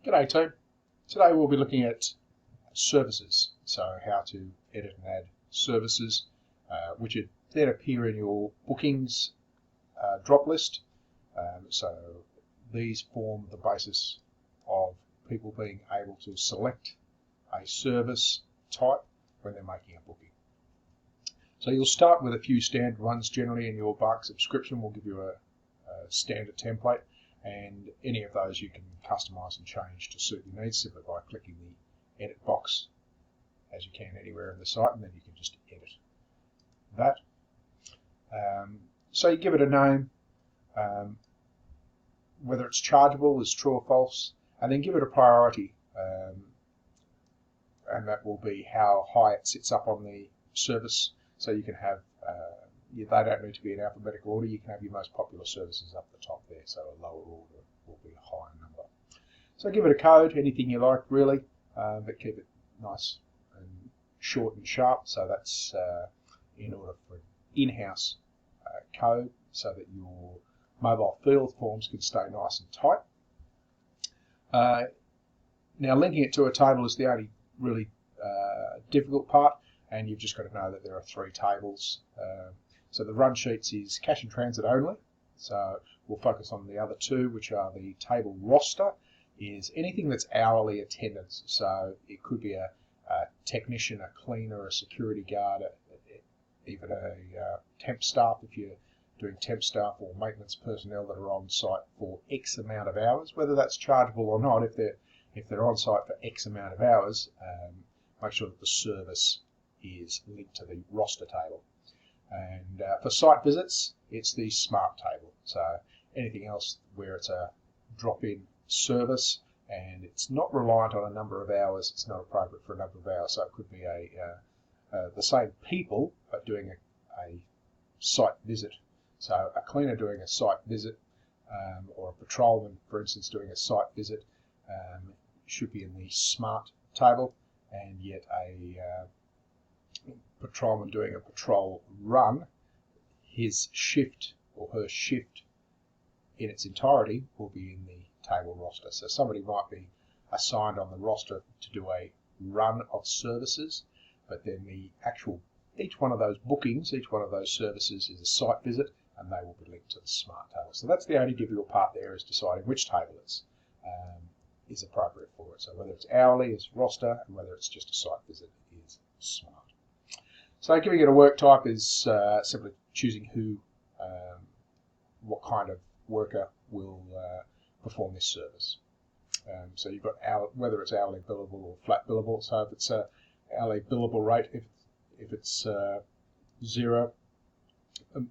G'day team. Today we'll be looking at services, so how to edit and add services which would then appear in your bookings drop list. So these form the basis of people being able to select a service type when they're making a booking. So you'll start with a few standard ones. Generally in your Bark subscription will give you a standard template, and any of those you can customize and change to suit your needs simply by clicking the edit box as you can anywhere in the site, and then you can just edit that. So you give it a name, whether it's chargeable is true or false, and then give it a priority, and that will be how high it sits up on the service. So you can have, they don't need to be in alphabetical order. You can have your most popular services up the top there, so a lower order will be a higher number. So give it a code, anything you like really, but keep it nice and short and sharp. So that's in order for an in-house code, so that your mobile field forms can stay nice and tight. Now linking it to a table is the only really difficult part, and you've just got to know that there are three tables. So the run sheets is cash and transit only, so we'll focus on the other two, which are the table roster is anything that's hourly attendance. So it could be a technician, a cleaner, a security guard, even a temp staff if you're doing temp staff, or maintenance personnel that are on site for X amount of hours, whether that's chargeable or not. If they're on site for X amount of hours, make sure that the service is linked to the roster table. And for site visits, it's the smart table. So anything else where it's a drop-in service and it's not reliant on a number of hours, it's not appropriate for a number of hours. So it could be the same people but doing a site visit. So a cleaner doing a site visit, or a patrolman, for instance, doing a site visit, should be in the smart table, and yet a patrolman doing a patrol run, his shift or her shift in its entirety will be in the table roster. So somebody might be assigned on the roster to do a run of services, but then each one of those bookings, each one of those services is a site visit, and they will be linked to the smart table. So that's the only difficult part there, is deciding which table is appropriate for it. So whether it's hourly is roster, and whether it's just a site visit is smart. So giving it a work type is simply choosing what kind of worker will perform this service. So you've got whether it's hourly billable or flat billable. So if it's a hourly billable rate, if it's 0,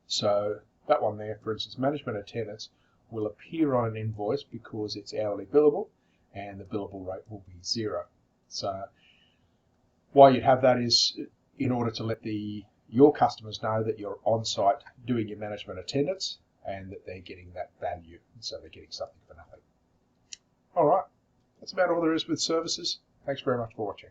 so that one there, for instance, management attendance will appear on an invoice because it's hourly billable, and the billable rate will be 0. So why you'd have that is in order to let your customers know that you're on site doing your management attendance, and that they're getting that value, so they're getting something for nothing. All right, that's about all there is with services. Thanks very much for watching.